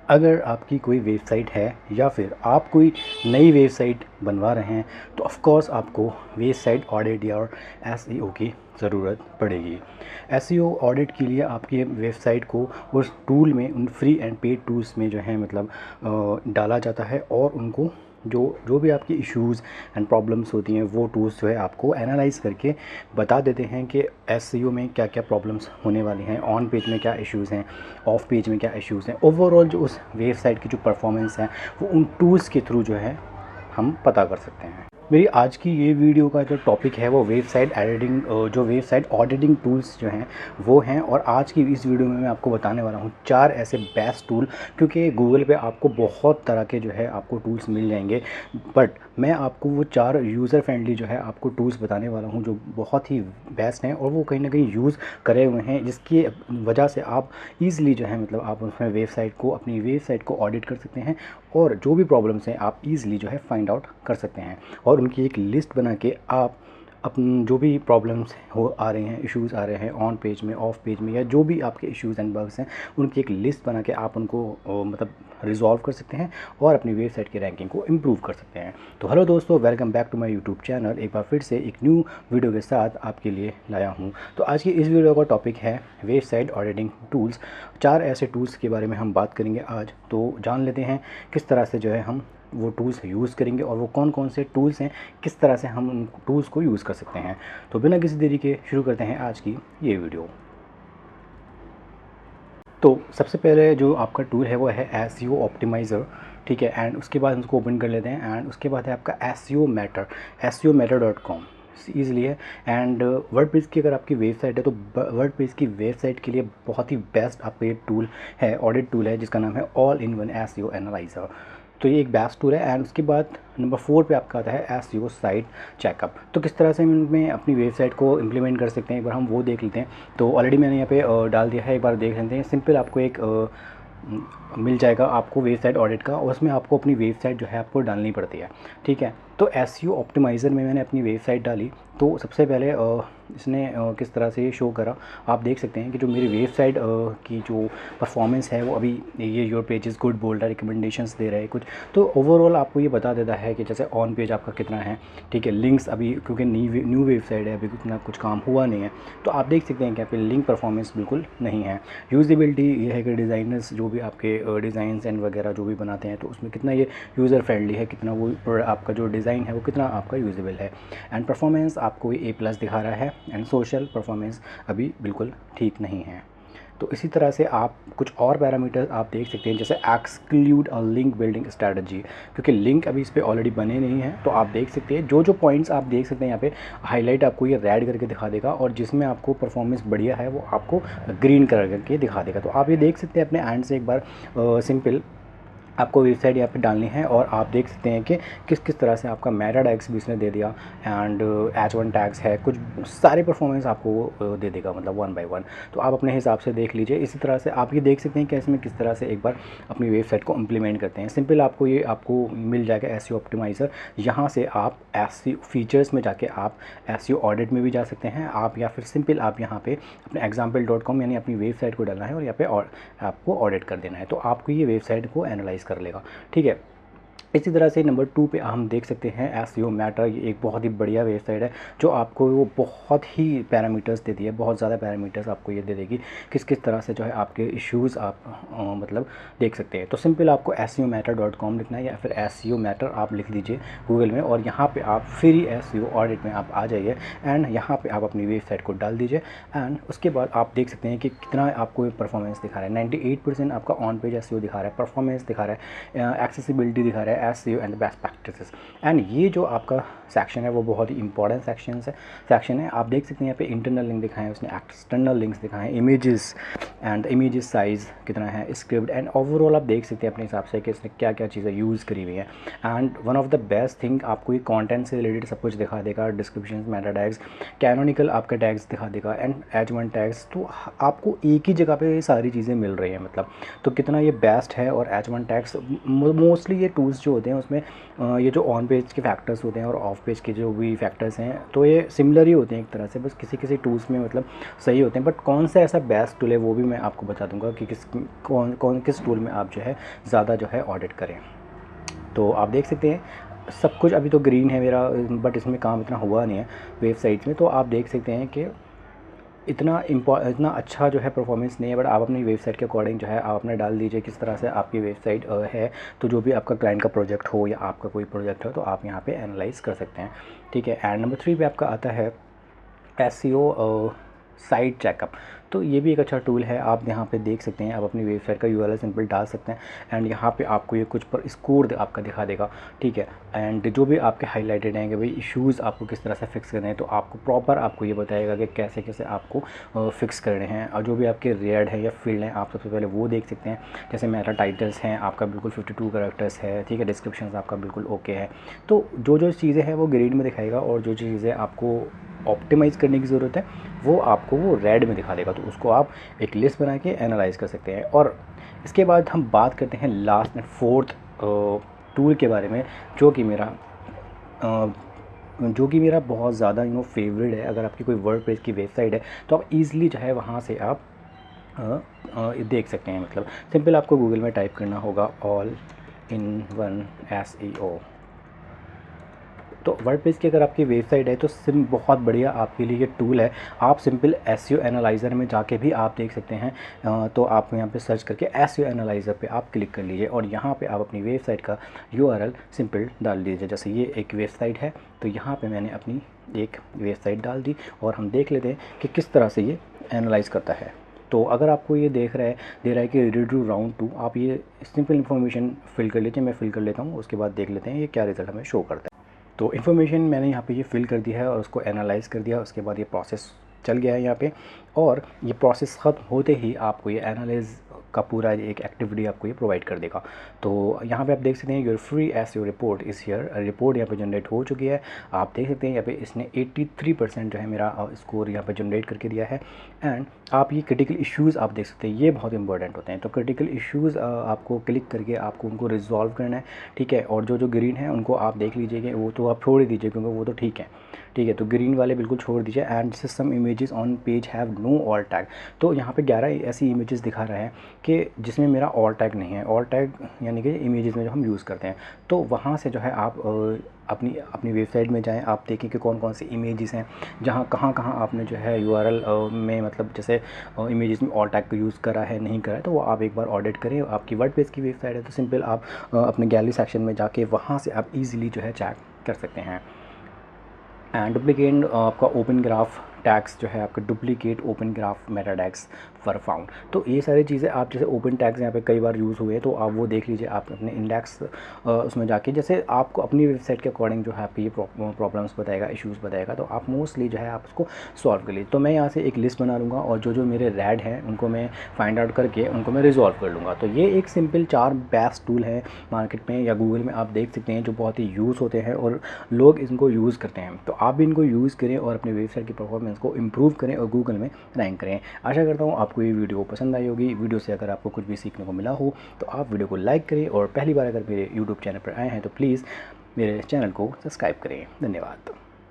अगर आपकी कोई वेबसाइट है या फिर आप कोई नई वेबसाइट बनवा रहे हैं तो ऑफ़ कोर्स आपको वेबसाइट ऑडिट या एसईओ की ज़रूरत पड़ेगी। एसईओ ऑडिट के लिए आपकी वेबसाइट को उस टूल में, उन फ्री एंड पेड टूल्स में जो है मतलब डाला जाता है और उनको जो जो भी आपकी इश्यूज़ एंड प्रॉब्लम्स होती हैं वो टूल्स जो है आपको एनालाइज़ करके बता देते हैं कि एसईओ में क्या क्या प्रॉब्लम्स होने वाली हैं, ऑन पेज में क्या इश्यूज़ हैं, ऑफ पेज में क्या इश्यूज़ हैं। ओवरऑल जो उस वेबसाइट की जो परफॉर्मेंस है वो उन टूल्स के थ्रू जो है हम पता कर सकते हैं। मेरी आज की ये वीडियो का जो टॉपिक है वो वेबसाइट एडिटिंग, जो वेबसाइट ऑडिटिंग टूल्स जो हैं वो हैं। और आज की इस वीडियो में मैं आपको बताने वाला हूँ 4 ऐसे बेस्ट टूल, क्योंकि गूगल पे आपको बहुत तरह के जो है आपको टूल्स मिल जाएंगे, बट मैं आपको वो 4 यूज़र फ्रेंडली जो है आपको टूल्स बताने वाला हूँ जो बहुत ही बेस्ट हैं और वो कहीं ना कहीं यूज़ करे हुए हैं, जिसकी वजह से आप ईज़िली जो है मतलब आप उसमें वेबसाइट को, अपनी वेबसाइट को ऑडिट कर सकते हैं और जो भी प्रॉब्लम्स हैं आप ईज़िली जो है फाइंड आउट कर सकते हैं। और उनकी एक लिस्ट बना के आप अपन जो भी प्रॉब्लम्स हो आ रहे हैं, इश्यूज़ आ रहे हैं ऑन पेज में, ऑफ पेज में, या जो भी आपके इश्यूज़ एंड बग्स हैं उनकी एक लिस्ट बना के आप उनको मतलब रिजॉल्व कर सकते हैं और अपनी वेबसाइट की रैंकिंग को इम्प्रूव कर सकते हैं। तो हेलो दोस्तों, welcome back to my YouTube channel. एक बार फिर से एक न्यू वीडियो के साथ आपके लिए लाया हूँ। तो आज की इस वीडियो का टॉपिक है वेबसाइट ऑडिटिंग टूल्स। 4 ऐसे टूल्स के बारे में हम बात करेंगे आज। तो जान लेते हैं किस तरह से जो है हम वो टूल्स यूज़ करेंगे और वो कौन कौन से टूल्स हैं, किस तरह से हम उन टूल्स को यूज़ कर सकते हैं। तो बिना किसी देरी के शुरू करते हैं आज की ये वीडियो। तो सबसे पहले जो आपका टूल है वो है एसईओ ऑप्टिमाइज़र, ठीक है। एंड उसके बाद हम उसको ओपन कर लेते हैं एंड उसके बाद है आपका एसईओ मैटर, SEOmatter.com ईज़िली है। एंड वर्डप्रेस की अगर आपकी वेबसाइट है तो वर्डप्रेस की वेबसाइट के लिए बहुत ही बेस्ट आपका ये टूल है, ऑडिट टूल है, जिसका नाम है all in one SEO analyser. तो ये एक बेस्ट टूल है। एंड उसके बाद नंबर 4 पे आपका आता है एसईओ साइट चेकअप। तो किस तरह से हम इनमें अपनी वेबसाइट को इम्प्लीमेंट कर सकते हैं एक बार हम वो देख लेते हैं। तो ऑलरेडी मैंने यहाँ पे डाल दिया है, एक बार देख लेते हैं। सिंपल आपको एक मिल जाएगा आपको वेबसाइट ऑडिट का, और उसमें आपको अपनी वेबसाइट जो है आपको डालनी पड़ती है, ठीक है। तो एसईओ ऑप्टिमाइज़र में मैंने अपनी वेबसाइट डाली। तो सबसे पहले इसने किस तरह से ये शो करा, आप देख सकते हैं कि जो मेरी वेबसाइट की जो परफॉर्मेंस है वो अभी ये योर पेज इज़ गुड बोल रहा है, रिकमेंडेशंस दे रहा है कुछ। तो ओवरऑल आपको ये बता देता है कि जैसे ऑन पेज आपका कितना है, ठीक है। लिंक्स अभी क्योंकि न्यू वेबसाइट है, अभी उतना कुछ काम हुआ नहीं है, तो आप देख सकते हैं कि यहाँ पे लिंक परफॉर्मेंस बिल्कुल नहीं है। यूजेबिलिटी ये है कि डिज़ाइनर्स जो भी आपके डिज़ाइंस एंड वगैरह जो भी बनाते हैं तो उसमें कितना ये यूज़र फ्रेंडली है, कितना वो आपका जो डिज़ाइन है वो कितना आपका यूजेबल है। एंड परफॉर्मेंस आपको A+ दिखा रहा है। एंड सोशल परफॉर्मेंस अभी बिल्कुल ठीक नहीं है। तो इसी तरह से आप कुछ और पैरामीटर्स आप देख सकते हैं, जैसे exclude a link building strategy, क्योंकि लिंक अभी इस पर ऑलरेडी बने नहीं हैं। तो आप देख सकते हैं जो जो पॉइंट्स आप देख सकते हैं यहाँ पे हाईलाइट आपको ये रेड करके दिखा देगा, और जिसमें आपको परफॉर्मेंस बढ़िया है वो आपको ग्रीन कलर करके दिखा देगा। तो आप ये देख सकते हैं अपने एंड से एक बार सिंपल आपको वेबसाइट यहाँ पे डालनी है, और आप देख सकते हैं कि किस किस तरह से आपका मेटा टैग्स भी इसने दे दिया एंड H1 टैग्स है, कुछ सारे परफॉर्मेंस आपको दे देगा मतलब 1 बाय 1। तो आप अपने हिसाब से देख लीजिए। इसी तरह से आप ये देख सकते हैं कि इसमें किस तरह से एक बार अपनी वेबसाइट को इम्प्लीमेंट करते हैं। सिंपल आपको मिल जाएगा एसईओ ऑप्टिमाइज़र। यहाँ से आप एसईओ फीचर्स में जाके आप एसईओ ऑडिट में भी जा सकते हैं आप, या फिर सिंपल आप यहाँ पे अपने example.com यानी अपनी वेबसाइट को डालना है और यहाँ पे आपको ऑडिट कर देना है, तो आपको ये वेबसाइट को एनालाइज कर लेगा, ठीक है। इसी तरह से नंबर 2 पे हम देख सकते हैं एसईओ मैटर। ये एक बहुत ही बढ़िया वेबसाइट है जो आपको वो बहुत ही पैरामीटर्स देती है, बहुत ज़्यादा पैरामीटर्स आपको ये दे देगी किस किस तरह से जो है आपके इश्यूज़ आप मतलब देख सकते हैं। तो सिंपल आपको SEOmatter.com लिखना है या फिर एसईओ मैटर आप लिख लीजिए गूगल में, और यहाँ पे आप फ्री एसईओ ऑडिट में आप आ जाइए एंड यहाँ पे आप अपनी वेबसाइट को डाल दीजिए। एंड उसके बाद आप देख सकते हैं कि कितना आपको परफॉर्मेंस दिखा रहा है। 98% आपका ऑन पेज एसईओ दिखा रहा है, परफॉर्मेंस दिखा रहा है, एक्सेसिबिलिटी दिखा रहा है, SEO and best practices. And ये जो आपका सेक्शन है वो बहुत ही इंपॉर्टेंट सेक्शन है। आप देख सकते हैं यहाँ पे इंटरनल लिंक दिखाएं, उसने एक्सटर्नल लिंक्स दिखाएं, इमेजेस एंड इमेजेस साइज़ कितना है, स्क्रिप्ट एंड ओवरऑल आप देख सकते हैं अपने हिसाब से कि इसने क्या क्या चीज़ें यूज़ करी हुई हैं। And one of the best thing आपको ये कंटेंट से रिलेटेड सब कुछ दिखा देगा, डिस्क्रिप्शन, मेटा टैग्स, कैनोनिकल आपका टैग्स दिखा देगा एंड H1 टैग्स। तो आपको एक ही जगह पे ये सारी चीज़ें मिल रही हैं मतलब, तो कितना ये बेस्ट है। और H1 टैग्स मोस्टली ये टूल्स जो होते हैं उसमें ये जो ऑन पेज के फैक्टर्स होते हैं और ऑफ पेज के जो भी फैक्टर्स हैं तो ये सिमिलर ही होते हैं एक तरह से, बस किसी किसी टूल्स में मतलब सही होते हैं। बट कौन सा ऐसा बेस्ट टूल है वो भी मैं आपको बता दूंगा कि किस टूल में आप जो है ज़्यादा जो है ऑडिट करें। तो आप देख सकते हैं सब कुछ अभी तो ग्रीन है मेरा, बट इसमें काम इतना हुआ नहीं है वेबसाइट में। तो आप देख सकते हैं कि इतना अच्छा जो है परफॉर्मेंस नहीं है, बट आप अपनी वेबसाइट के अकॉर्डिंग जो है आप अपना डाल दीजिए किस तरह से आपकी वेबसाइट है। तो जो भी आपका क्लाइंट का प्रोजेक्ट हो या आपका कोई प्रोजेक्ट हो तो आप यहाँ पे एनालाइज कर सकते हैं, ठीक है। एंड नंबर 3 पे आपका आता है SEO साइट चेकअप। तो ये भी एक अच्छा टूल है, आप यहाँ पे देख सकते हैं, आप अपनी वेबसाइट का URL सिंपल डाल सकते हैं एंड यहाँ पे आपको ये कुछ पर स्कोर आपका दिखा देगा, ठीक है। एंड जो भी आपके हाईलाइटेड हैं कि भाई इश्यूज़ आपको किस तरह से फिक्स करने हैं, तो आपको प्रॉपर आपको ये बताएगा कि कैसे कैसे आपको फिक्स करने हैं। और जो भी आपके रेड है या फील्ड हैं आप सबसे पहले वो देख सकते हैं। जैसे मेटा टाइटल्स हैं आपका बिल्कुल 52 कैरेक्टर्स है, ठीक है। डिस्क्रिप्शन आपका बिल्कुल ओके है। तो जो चीज़ें हैं वो ग्रीन में दिखाएगा और जो चीज़ें आपको ऑप्टिमाइज़ करने की ज़रूरत है वो आपको वो रेड में दिखा देगा। तो उसको आप एक लिस्ट बना के एनालाइज कर सकते हैं। और इसके बाद हम बात करते हैं लास्ट एंड फोर्थ टूल के बारे में, जो कि मेरा बहुत ज़्यादा फेवरेट है। अगर आपकी कोई वर्डप्रेस की वेबसाइट है तो आप ईज़िली जो है वहाँ से आप देख सकते हैं। मतलब सिंपल आपको गूगल में टाइप करना होगा ऑल इन वन SEO। तो वर्डप्रेस की अगर आपकी वेबसाइट है तो बहुत बढ़िया आपके लिए ये टूल है। आप सिंपल SEO एनालाइज़र में जाके भी आप देख सकते हैं। तो आप यहाँ पे सर्च करके SEO एनालाइज़र पे आप क्लिक कर लीजिए और यहाँ पे आप अपनी वेबसाइट का URL सिंपल डाल दीजिए। जैसे ये एक वेबसाइट है तो यहाँ पे मैंने अपनी एक वेबसाइट डाल दी और हम देख लेते हैं कि किस तरह से ये एनालाइज़ करता है। तो अगर आपको ये दे रहा है कि रीड टू राउंड 2, आप ये सिंपल इन्फॉर्मेशन फिल कर लीजिए। मैं फिल कर लेता हूँ, उसके बाद देख लेते हैं ये क्या रिज़ल्ट हमें शो करता है। तो इन्फॉर्मेशन मैंने यहाँ पे ये फिल कर दिया है और उसको एनालाइज़ कर दिया। उसके बाद ये प्रोसेस चल गया है यहाँ पे और ये प्रोसेस ख़त्म होते ही आपको ये एनालाइज का पूरा एक एक्टिविटी आपको ये प्रोवाइड कर देगा। तो यहाँ पे आप देख सकते हैं योर फ्री SEO रिपोर्ट इस हियर। रिपोर्ट यहाँ पे जनरेट हो चुकी है। आप देख सकते हैं यहाँ पे इसने 83% जो है मेरा स्कोर यहाँ पे जनरेट करके दिया है। एंड आप ये क्रिटिकल इश्यूज़ आप देख सकते हैं, ये बहुत इंपॉर्टेंट होते हैं। तो क्रिटिकल इश्यूज़ आपको क्लिक करके आपको उनको रिजॉल्व करना है, ठीक है। और जो ग्रीन है उनको आप देख लीजिएगा, वो तो आप छोड़ ही दीजिए क्योंकि वो तो ठीक है, ठीक है। तो ग्रीन वाले बिल्कुल छोड़ दीजिए। And system images on page have know all tag. तो यहाँ पे 11 ऐसी इमेजेस दिखा रहा है कि जिसमें मेरा ऑल टैग नहीं है। ऑल टैग यानी कि इमेजेस में जो हम यूज़ करते हैं, तो वहाँ से जो है आप अपनी वेबसाइट में जाएं, आप देखें कि कौन कौन सी इमेजेस हैं, जहाँ कहाँ आपने जो है URL में मतलब जैसे इमेजेस में ऑल टैग को यूज़ करा है नहीं करा है, तो वो आप एक बार ऑडिट करें। आपकी वर्डप्रेस की वेबसाइट है तो सिंपल आप अपने गैलरी सेक्शन में जाके वहाँ से आप ईज़िली जो है चेक कर सकते हैं। एंड डुप्लीकेट आपका ओपन ग्राफ टैग्स जो है आपका duplicate open graph Meta tags for found. तो ये सारी चीज़ें आप जैसे ओपन टैग्स यहाँ पे कई बार यूज़ हुए तो आप वो देख लीजिए। आप अपने इंडेक्स उसमें जाके जैसे आपको अपनी वेबसाइट के अकॉर्डिंग जो है आपकी ये प्रॉब्लम्स बताएगा, इश्यूज़ बताएगा, तो आप मोस्टली जो है आप उसको सॉल्व कर लीजिए। तो मैं यहाँ से एक लिस्ट बना लूँगा और जो मेरे रेड हैं उनको मैं फाइंड आउट करके उनको मैं रिजॉल्व कर लूँगा। तो ये एक सिंपल 4 बेस्ट टूल है मार्केट में या गूगल में आप देख सकते हैं जो बहुत ही यूज़ होते हैं और लोग इनको यूज़ करते हैं। तो आप भी इनको यूज़ करें और अपनी वेबसाइट की परफॉर्मेंस को इम्प्रूव करें और गूगल में रैंक करें। आशा करता हूँ आपको ये वीडियो पसंद आई होगी। वीडियो से अगर आपको कुछ भी सीखने को मिला हो तो आप वीडियो को लाइक करें और पहली बार अगर मेरे YouTube चैनल पर आए हैं तो प्लीज़ मेरे चैनल को सब्सक्राइब करें। धन्यवाद।